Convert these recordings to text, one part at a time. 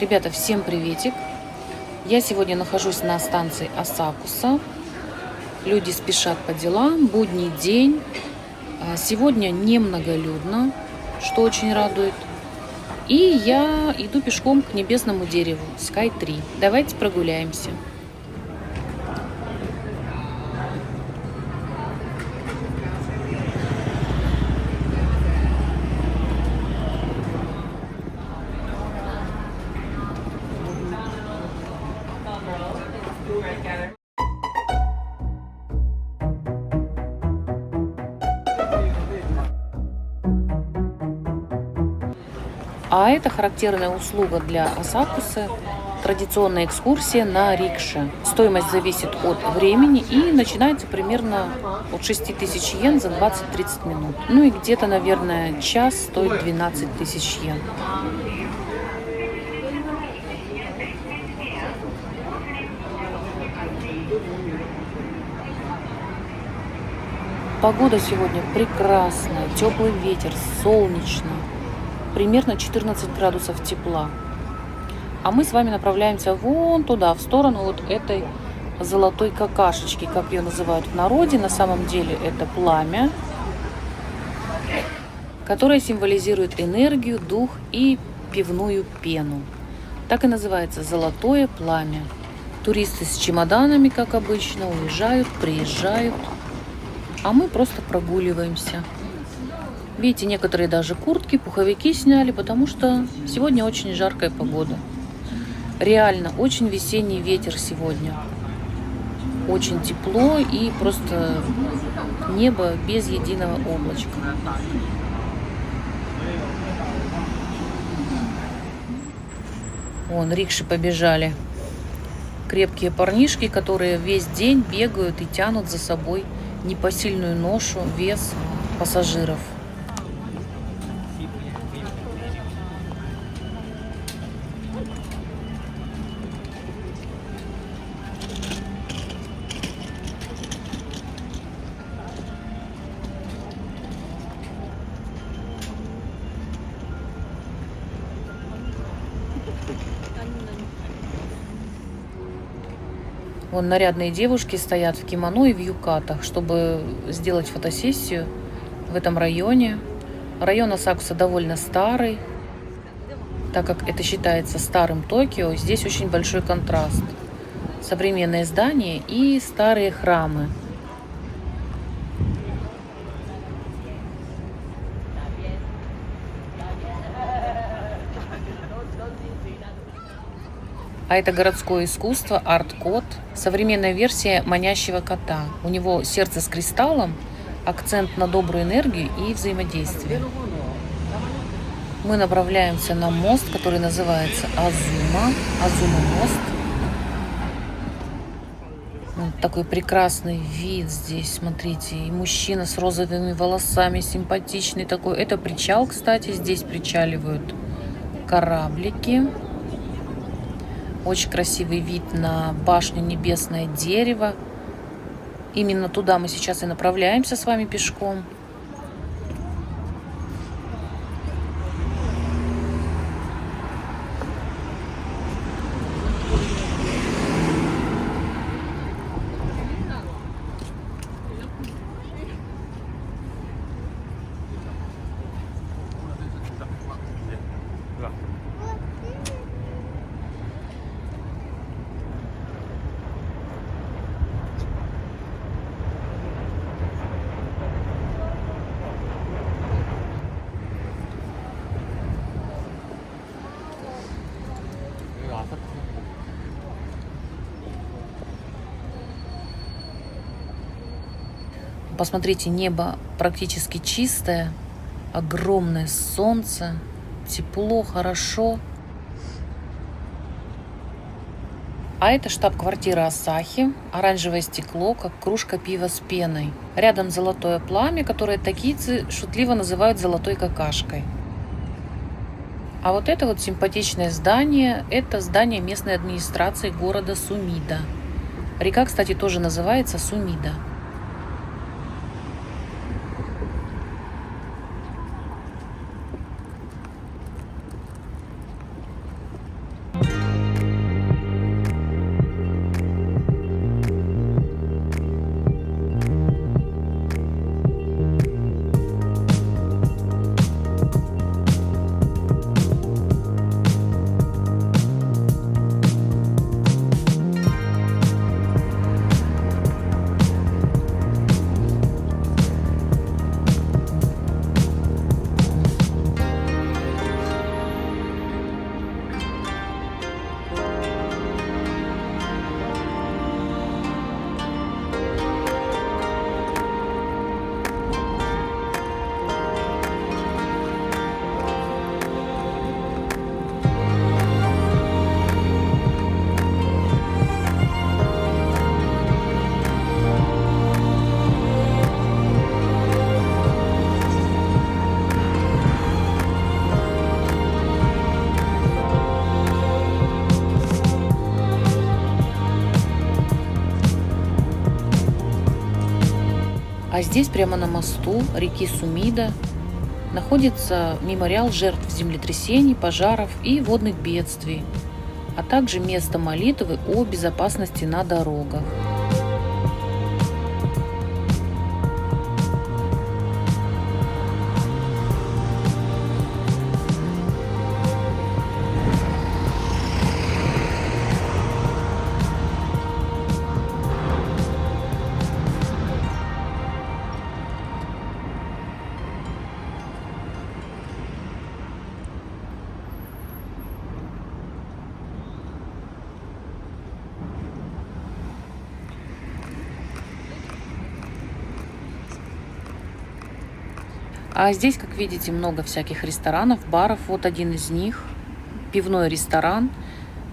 Ребята, всем приветик! Я сегодня нахожусь на станции Асакуса. Люди спешат по делам, будний день. Сегодня немноголюдно, что очень радует. И я иду пешком к небесному дереву Sky 3. Давайте прогуляемся. А это характерная услуга для Асакусы. Традиционная экскурсия на рикше. Стоимость зависит от времени и начинается примерно от 6000 йен за 20-30 минут. Ну и где-то, наверное, час стоит 12 тысяч йен. Погода сегодня прекрасная, теплый ветер, солнечно, примерно 14 градусов тепла. А мы с вами направляемся вон туда, в сторону вот этой золотой какашечки, как ее называют в народе. На самом деле это пламя, которое символизирует энергию, дух и пивную пену. Так и называется золотое пламя. Туристы с чемоданами, как обычно, уезжают, приезжают, а мы просто прогуливаемся. Видите, некоторые даже куртки, пуховики сняли, потому что сегодня очень жаркая погода. Реально, очень весенний ветер сегодня. Очень тепло и просто небо без единого облачка. Вон, рикши побежали. Крепкие парнишки, которые весь день бегают и тянут за собой непосильную ношу, вес пассажиров. Вон нарядные девушки стоят в кимоно и в юкатах, чтобы сделать фотосессию в этом районе. Район Асакуса довольно старый, так как это считается старым Токио. Здесь очень большой контраст. Современные здания и старые храмы. А это городское искусство, арт-кот, современная версия манящего кота. У него сердце с кристаллом, акцент на добрую энергию и взаимодействие. Мы направляемся на мост, который называется Азума мост. Вот такой прекрасный вид здесь, смотрите. И мужчина с розовыми волосами, симпатичный такой. Это причал, кстати, здесь причаливают кораблики. Очень красивый вид на башню Небесное дерево. Именно туда мы сейчас и направляемся с вами пешком. Посмотрите, небо практически чистое, огромное солнце, тепло, хорошо. А это штаб-квартира Асахи, оранжевое стекло, как кружка пива с пеной. Рядом золотое пламя, которое токийцы шутливо называют золотой какашкой. А вот это вот симпатичное здание, это здание местной администрации города Сумида. Река, кстати, тоже называется Сумида. А здесь прямо на мосту реки Сумида находится мемориал жертв землетрясений, пожаров и водных бедствий, а также место молитвы о безопасности на дорогах. А здесь, как видите, много всяких ресторанов, баров. Вот один из них, пивной ресторан,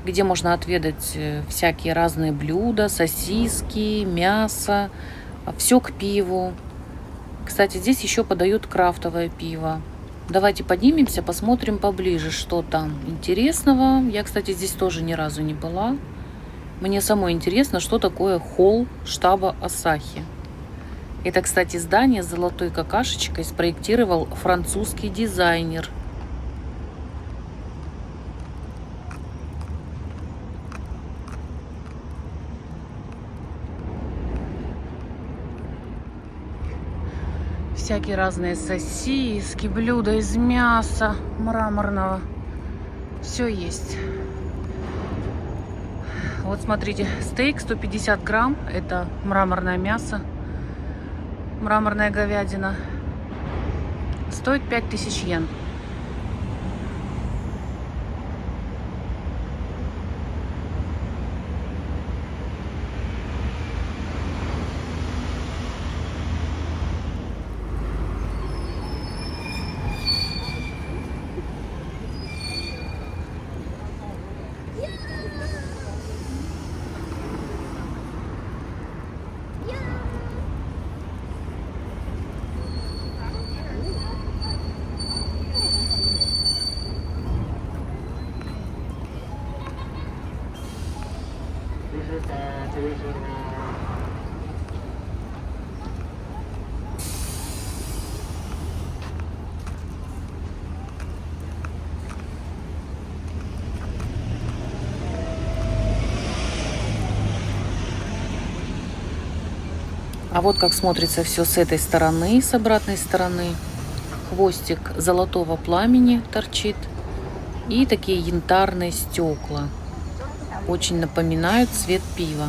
где можно отведать всякие разные блюда, сосиски, мясо, все к пиву. Кстати, здесь еще подают крафтовое пиво. Давайте поднимемся, посмотрим поближе, что там интересного. Я, кстати, здесь тоже ни разу не была. Мне самой интересно, что такое холл штаба Асахи. Это, кстати, здание с золотой какашечкой спроектировал французский дизайнер. Всякие разные сосиски, блюда из мяса мраморного. Все есть. Вот смотрите, стейк 150 грамм. Это мраморное мясо. Мраморная говядина. Стоит 5000 йен. А вот как смотрится все с этой стороны, с обратной стороны. Хвостик золотого пламени торчит. И такие янтарные стекла. Очень напоминают цвет пива.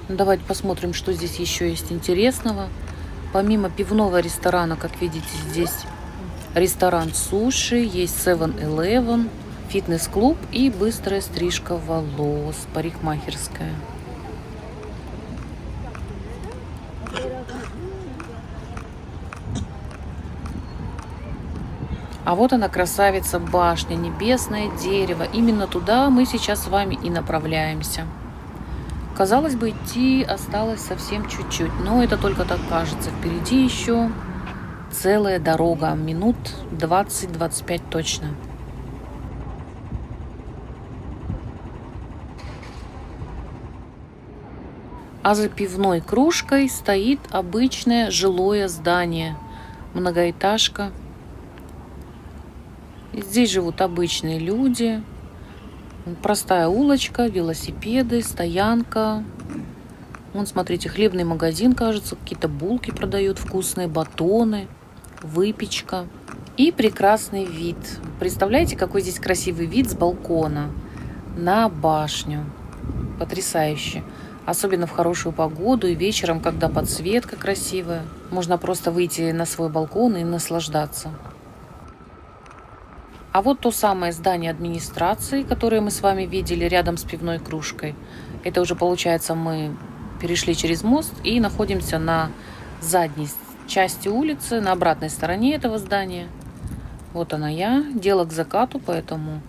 Давайте посмотрим, что здесь еще есть интересного. Помимо пивного ресторана, как видите, здесь ресторан суши, есть 7-Eleven, фитнес-клуб и быстрая стрижка волос, парикмахерская. А вот она, красавица башня, небесное дерево. Именно туда мы сейчас с вами и направляемся. Казалось бы, идти осталось совсем чуть-чуть, но это только так кажется. Впереди еще целая дорога, минут 20-25 точно. А за пивной кружкой стоит обычное жилое здание, многоэтажка. Здесь живут обычные люди. Простая улочка, велосипеды, стоянка. Вон, смотрите, хлебный магазин, кажется, какие-то булки продают, вкусные батоны, выпечка. И прекрасный вид. Представляете, какой здесь красивый вид с балкона на башню. Потрясающе. Особенно в хорошую погоду и вечером, когда подсветка красивая. Можно просто выйти на свой балкон и наслаждаться. А вот то самое здание администрации, которое мы с вами видели рядом с пивной кружкой. Это уже, получается, мы перешли через мост и находимся на задней части улицы, на обратной стороне этого здания. Вот она я. Дело к закату, поэтому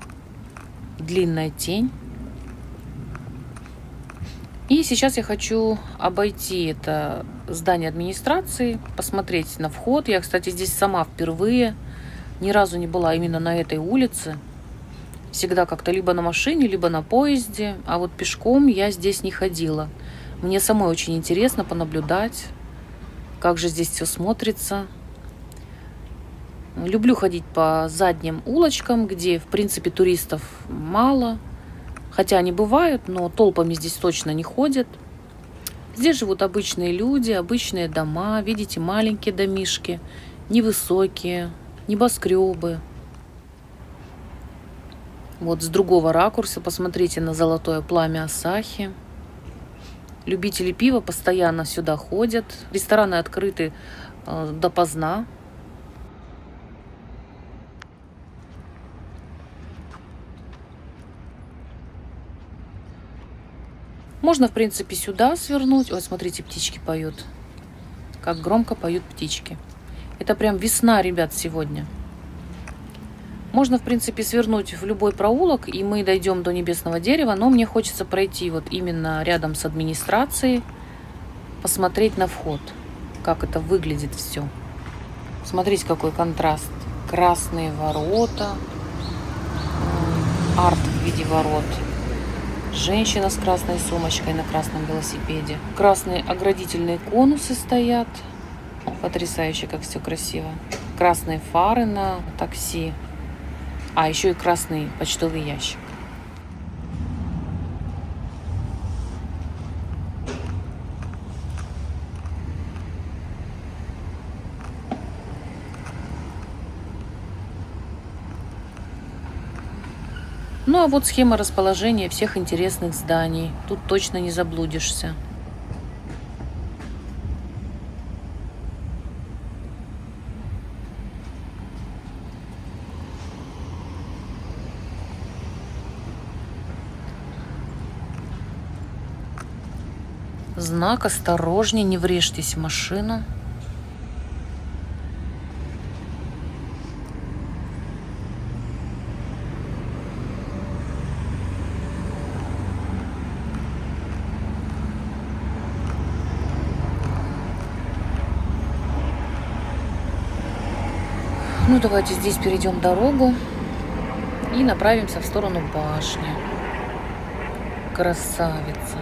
длинная тень. И сейчас я хочу обойти это здание администрации, посмотреть на вход. Я, кстати, здесь сама впервые, ни разу не была именно на этой улице. Всегда как-то либо на машине, либо на поезде, а вот пешком я здесь не ходила. Мне самой очень интересно понаблюдать, как же здесь все смотрится. Люблю ходить по задним улочкам, где, в принципе, туристов мало. Хотя они бывают, но толпами здесь точно не ходят. Здесь живут обычные люди, обычные дома. Видите, маленькие домишки, невысокие, небоскребы. Вот с другого ракурса посмотрите на золотое пламя Асахи. Любители пива постоянно сюда ходят. Рестораны открыты допоздна. Можно, в принципе, сюда свернуть. Ой, смотрите, птички поют. Как громко поют птички. Это прям весна, ребят, сегодня. Можно, в принципе, свернуть в любой проулок, и мы дойдем до Небесного дерева. Но мне хочется пройти вот именно рядом с администрацией, посмотреть на вход, как это выглядит все. Смотрите, какой контраст. Красные ворота, арт в виде ворот. Женщина с красной сумочкой на красном велосипеде. Красные оградительные конусы стоят. Потрясающе, как все красиво. Красные фары на такси. А, еще и красный почтовый ящик. Ну а вот схема расположения всех интересных зданий. Тут точно не заблудишься. Знак «Осторожней, не врежьтесь в машину». Ну, давайте здесь перейдем дорогу и направимся в сторону башни. Красавица.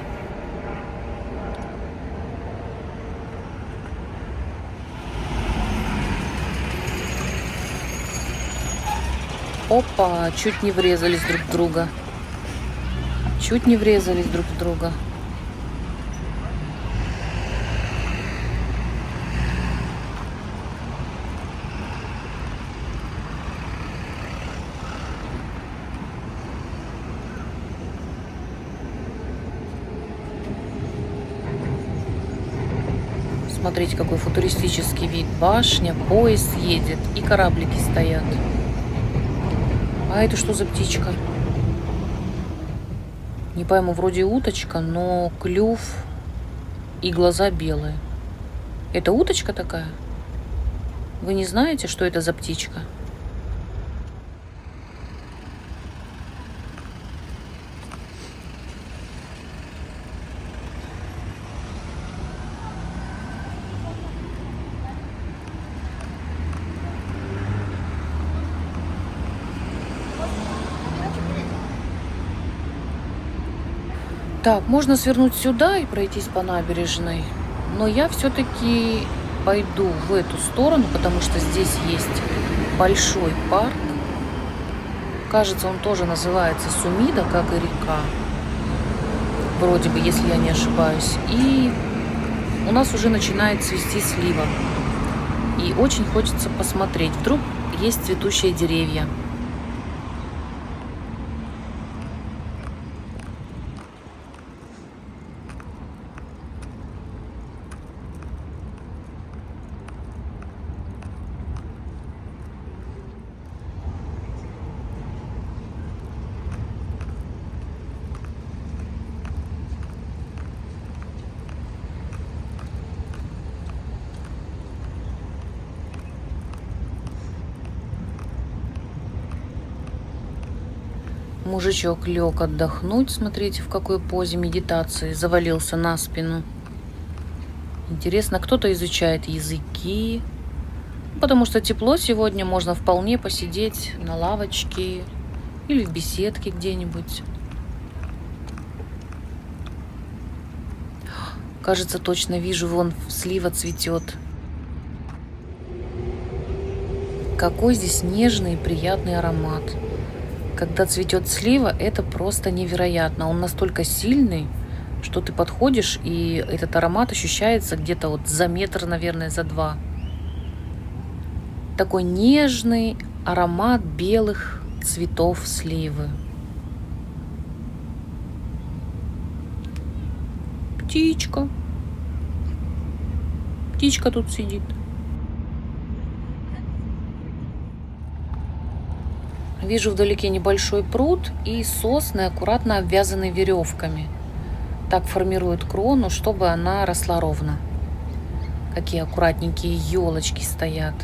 Опа, чуть не врезались друг в друга. Чуть не врезались друг в друга. Смотрите, какой футуристический вид. Башня, поезд едет и кораблики стоят. А это что за птичка? Не пойму, вроде уточка, но клюв и глаза белые. Это уточка такая? Вы не знаете, что это за птичка? Так, можно свернуть сюда и пройтись по набережной, но я все-таки пойду в эту сторону, потому что здесь есть большой парк. Кажется, он тоже называется Сумида, как и река. Вроде бы, если я не ошибаюсь. И у нас уже начинает цвести слива. И очень хочется посмотреть. Вдруг есть цветущие деревья. Мужичок лег отдохнуть, смотрите, в какой позе медитации, завалился на спину. Интересно, кто-то изучает языки, потому что тепло сегодня, можно вполне посидеть на лавочке или в беседке где-нибудь. Кажется, точно вижу, вон слива цветет. Какой здесь нежный и приятный аромат. Когда цветет слива, это просто невероятно. Он настолько сильный, что ты подходишь, и этот аромат ощущается где-то вот за метр, наверное, за 2. Такой нежный аромат белых цветов сливы. Птичка. Птичка тут сидит. Вижу вдалеке небольшой пруд и сосны, аккуратно обвязаны веревками. Так формируют крону, чтобы она росла ровно. Какие аккуратненькие елочки стоят.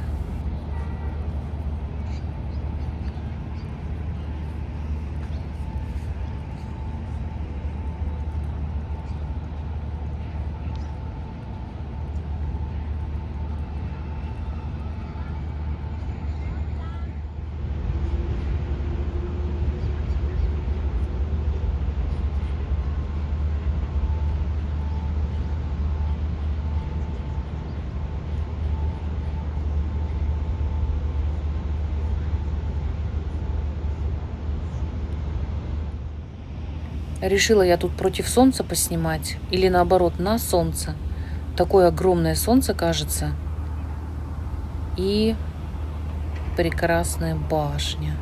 Решила я тут против солнца поснимать или наоборот на солнце. Такое огромное солнце, кажется. И прекрасная башня.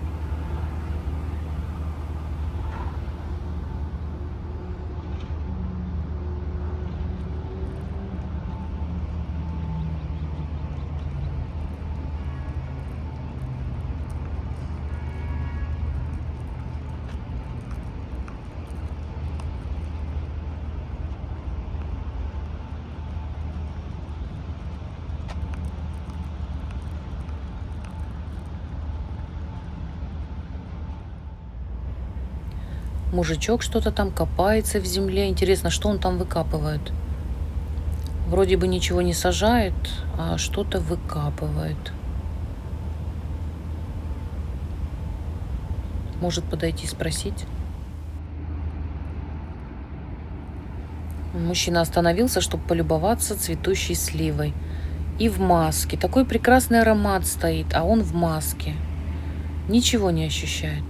Мужичок что-то там копается в земле. Интересно, что он там выкапывает? Вроде бы ничего не сажает, а что-то выкапывает. Может подойти спросить? Мужчина остановился, чтобы полюбоваться цветущей сливой. И в маске. Такой прекрасный аромат стоит, а он в маске. Ничего не ощущает.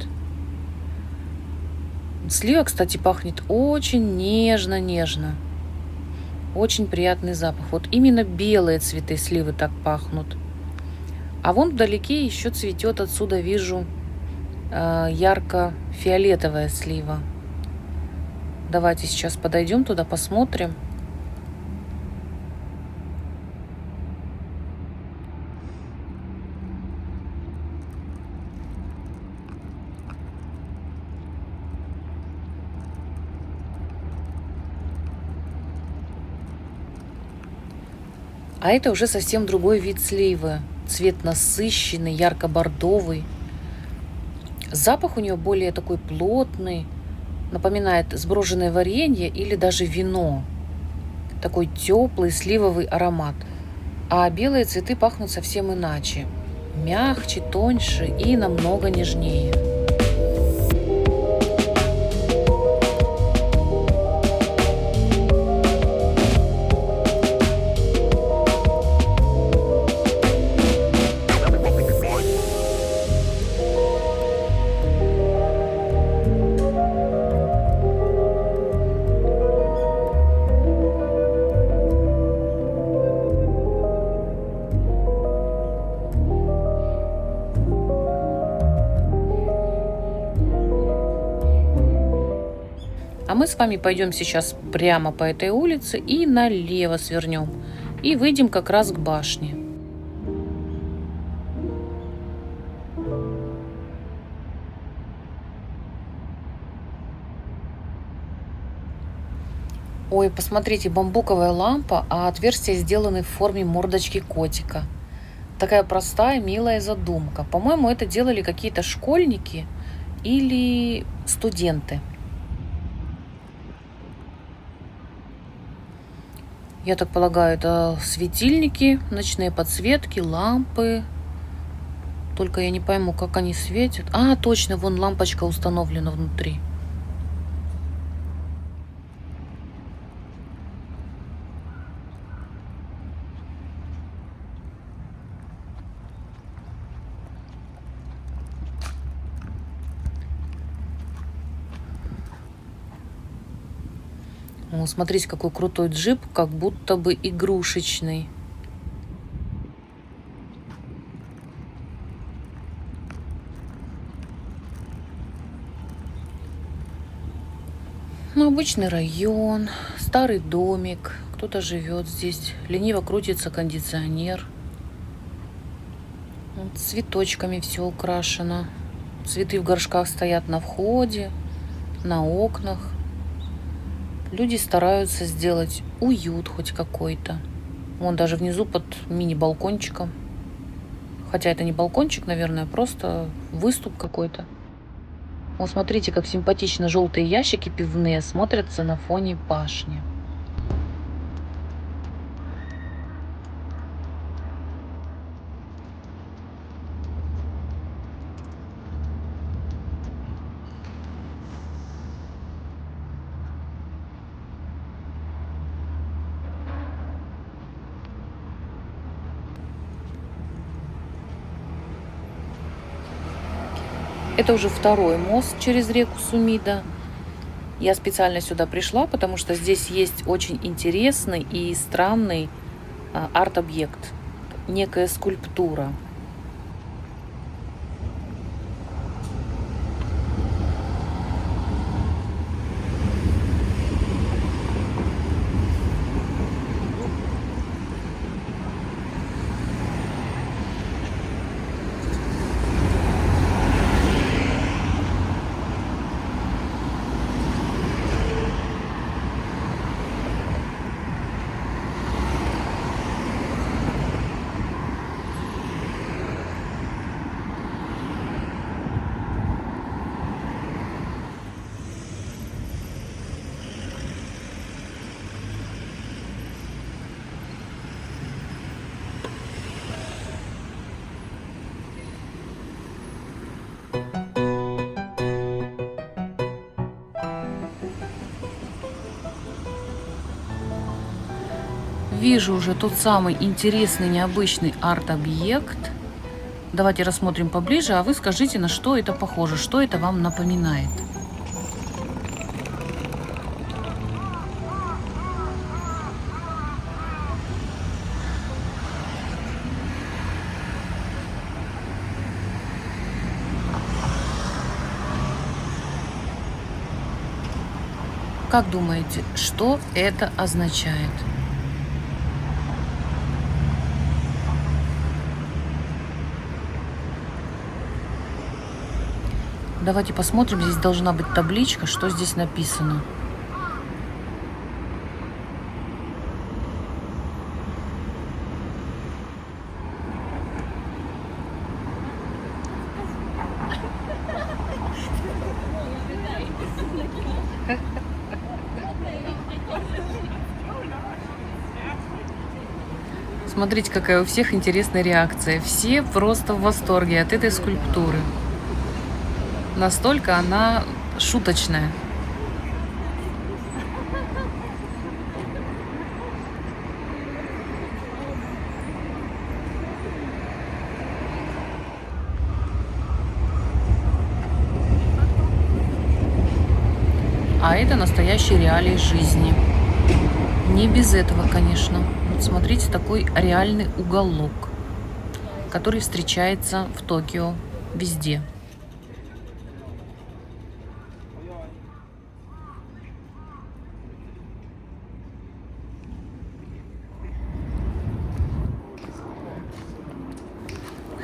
Слива, кстати, пахнет очень нежно-нежно. Очень приятный запах. Вот именно белые цветы сливы так пахнут. А вон вдалеке еще цветет, отсюда вижу, ярко-фиолетовая слива. Давайте сейчас подойдем туда, посмотрим. А это уже совсем другой вид сливы. Цвет насыщенный, ярко-бордовый. Запах у нее более такой плотный. Напоминает сброженное варенье или даже вино. Такой теплый сливовый аромат. А белые цветы пахнут совсем иначе. Мягче, тоньше и намного нежнее. А мы с вами пойдем сейчас прямо по этой улице и налево свернем. И выйдем как раз к башне. Ой, посмотрите, бамбуковая лампа, а отверстия сделаны в форме мордочки котика. Такая простая, милая задумка. По-моему, это делали какие-то школьники или студенты. Я так полагаю, это светильники, ночные подсветки, лампы. Только я не пойму, как они светят. А, точно, вон лампочка установлена внутри. О, смотрите, какой крутой джип, как будто бы игрушечный. Ну, обычный район, старый домик, кто-то живет здесь, лениво крутится кондиционер. Вот, цветочками все украшено. Цветы в горшках стоят на входе, на окнах. Люди стараются сделать уют хоть какой-то. Вон даже внизу под мини-балкончиком. Хотя это не балкончик, наверное, просто выступ какой-то. Вот смотрите, как симпатично желтые ящики пивные смотрятся на фоне башни. Это уже второй мост через реку Сумида. Я специально сюда пришла, потому что здесь есть очень интересный и странный арт-объект. Некая скульптура. Вижу уже тот самый интересный, необычный арт-объект. Давайте рассмотрим поближе, а вы скажите, на что это похоже, что это вам напоминает. Как думаете, что это означает? Давайте посмотрим, здесь должна быть табличка, что здесь написано. Смотрите, какая у всех интересная реакция. Все просто в восторге от этой скульптуры. Настолько она шуточная. А это настоящие реалии жизни. Не без этого, конечно. Вот смотрите, такой реальный уголок, который встречается в Токио везде.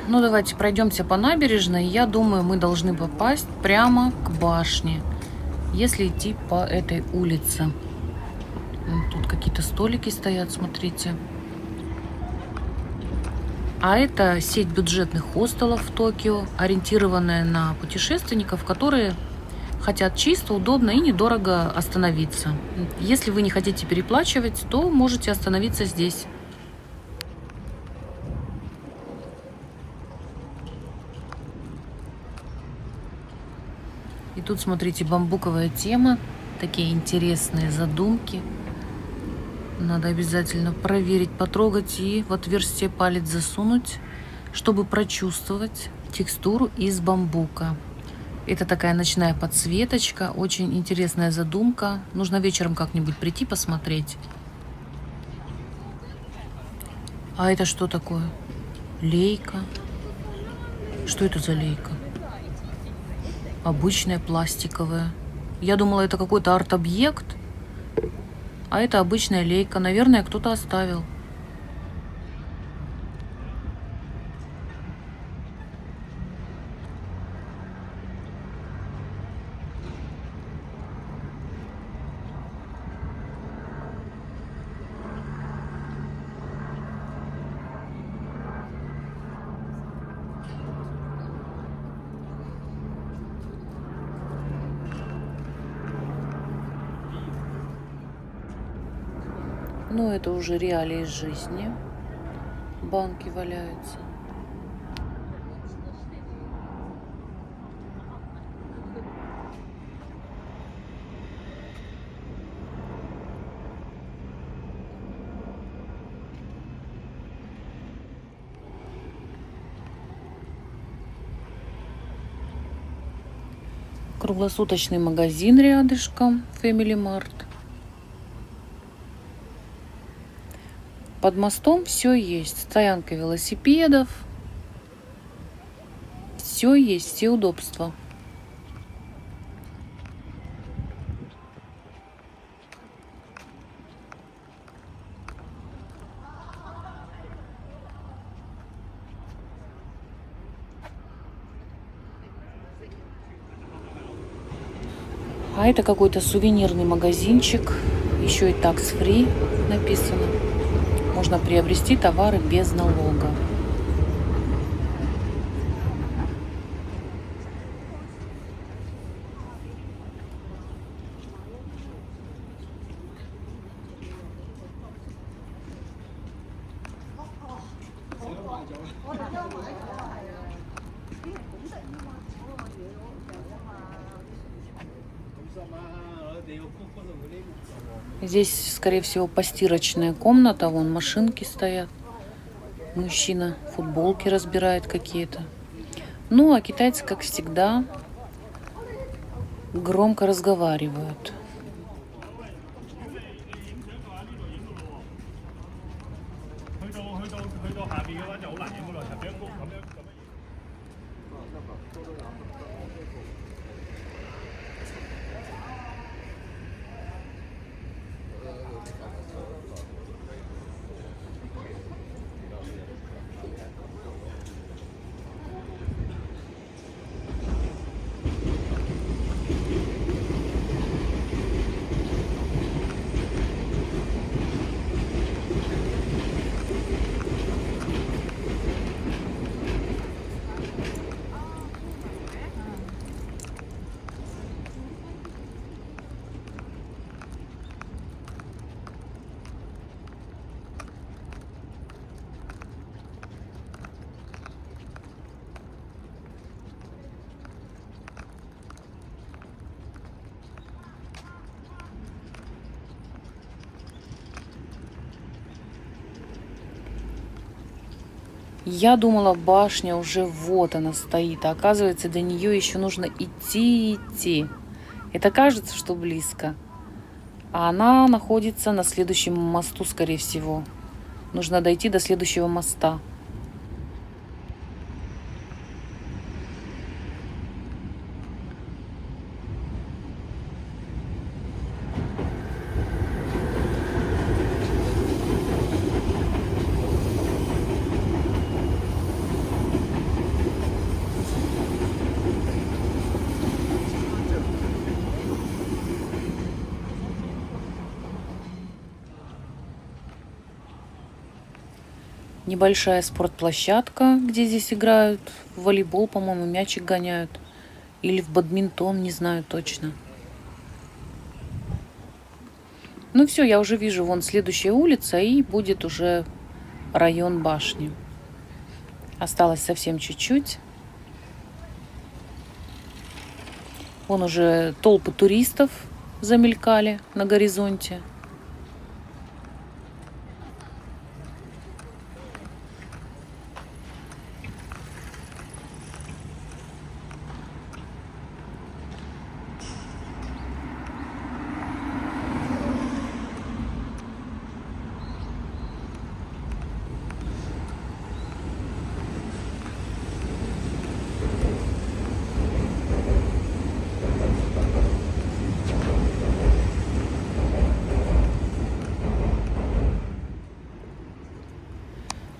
Ну, давайте пройдемся по набережной. Я думаю, мы должны попасть прямо к башне, если идти по этой улице. Тут какие-то столики стоят, смотрите. А это сеть бюджетных хостелов в Токио, ориентированная на путешественников, которые хотят чисто, удобно и недорого остановиться. Если вы не хотите переплачивать, то можете остановиться здесь. И тут, смотрите, бамбуковая тема, такие интересные задумки. Надо обязательно проверить, потрогать и в отверстие палец засунуть, чтобы прочувствовать текстуру из бамбука. Это такая ночная подсветочка, очень интересная задумка. Нужно вечером как-нибудь прийти посмотреть. А это что такое? Лейка. Что это за лейка? Обычная пластиковая. Я думала, это какой-то арт-объект, а это обычная лейка. Наверное, кто-то оставил. Но это уже реалии жизни. Банки валяются. Круглосуточный магазин рядышком, Family Mart. Под мостом все есть. Стоянка велосипедов. Все есть, все удобства. А это какой-то сувенирный магазинчик. Еще и tax free написано. Можно приобрести товары без налога. Здесь, скорее всего, постирочная комната. Вон машинки стоят. Мужчина футболки разбирает какие-то. Ну, а китайцы, как всегда, громко разговаривают. Я думала, башня уже вот она стоит, а оказывается, до нее еще нужно идти. Это кажется, что близко, а она находится на следующем мосту, скорее всего. Нужно дойти до следующего моста. Небольшая спортплощадка, где здесь играют в волейбол, по-моему, мячик гоняют. Или в бадминтон, не знаю точно. Ну все, я уже вижу, вон следующая улица, и будет уже район башни. Осталось совсем чуть-чуть. Вон уже толпы туристов замелькали на горизонте.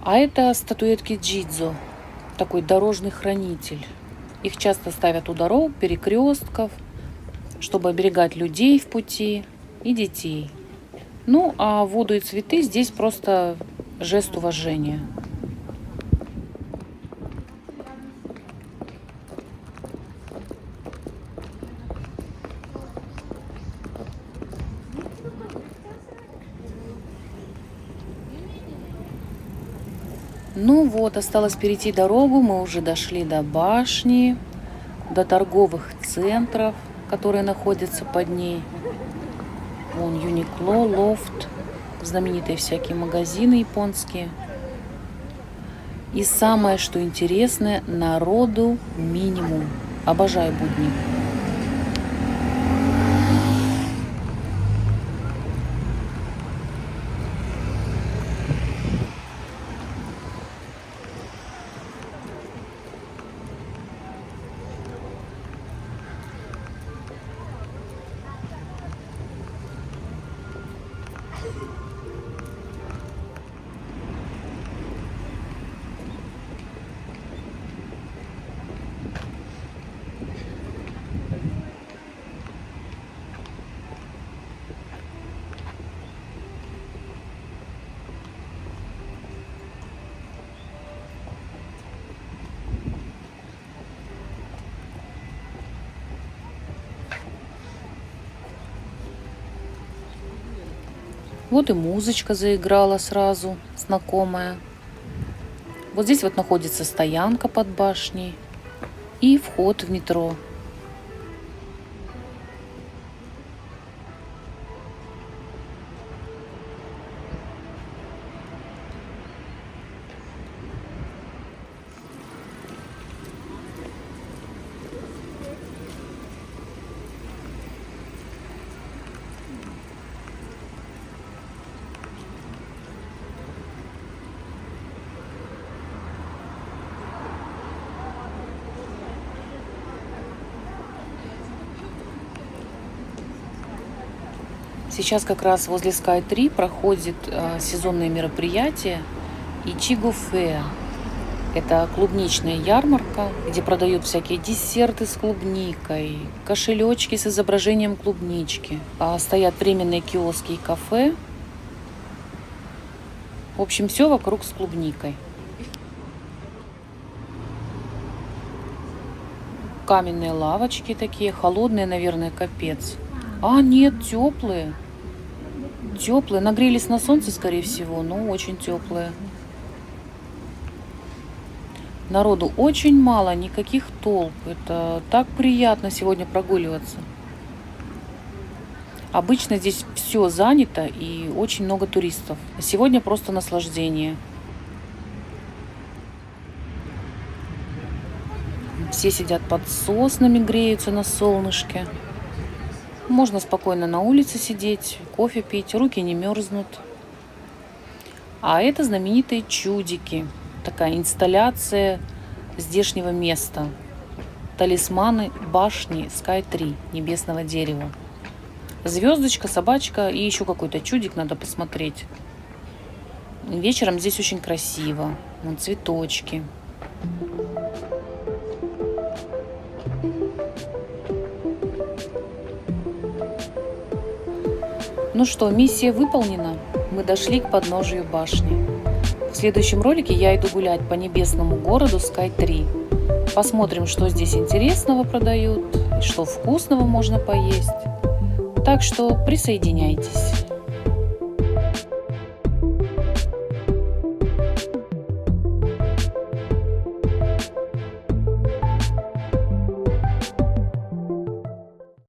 А это статуэтки Джидзо, такой дорожный хранитель. Их часто ставят у дорог, перекрестков, чтобы оберегать людей в пути и детей. Ну, а воду и цветы здесь просто жест уважения. Ну вот, осталось перейти дорогу, мы уже дошли до башни, до торговых центров, которые находятся под ней. Вон Юникло, Лофт, знаменитые всякие магазины японские. И самое, что интересное, народу минимум. Обожаю будни. Вот и музычка заиграла сразу, знакомая. Вот здесь вот находится стоянка под башней и вход в метро. Сейчас как раз возле Sky 3 проходит сезонное мероприятие Ичиго Фэ. Это клубничная ярмарка, где продают всякие десерты с клубникой, кошелечки с изображением клубнички. Стоят временные киоски и кафе. В общем, все вокруг с клубникой. Каменные лавочки такие, холодные, наверное, капец. А, нет, теплые. Теплые. Нагрелись на солнце, скорее всего, но очень теплые. Народу очень мало, никаких толп. Это так приятно сегодня прогуливаться. Обычно здесь все занято и очень много туристов. А сегодня просто наслаждение. Все сидят под соснами, греются на солнышке. Можно спокойно на улице сидеть, кофе пить, руки не мерзнут. А это знаменитые чудики. Такая инсталляция здешнего места. Талисманы башни Sky 3 небесного дерева. Звездочка, собачка и еще какой-то чудик надо посмотреть. Вечером здесь очень красиво. Вон цветочки. Ну что, миссия выполнена. Мы дошли к подножию башни. В следующем ролике я иду гулять по небесному городу Sky 3. Посмотрим, что здесь интересного продают, и что вкусного можно поесть. Так что присоединяйтесь.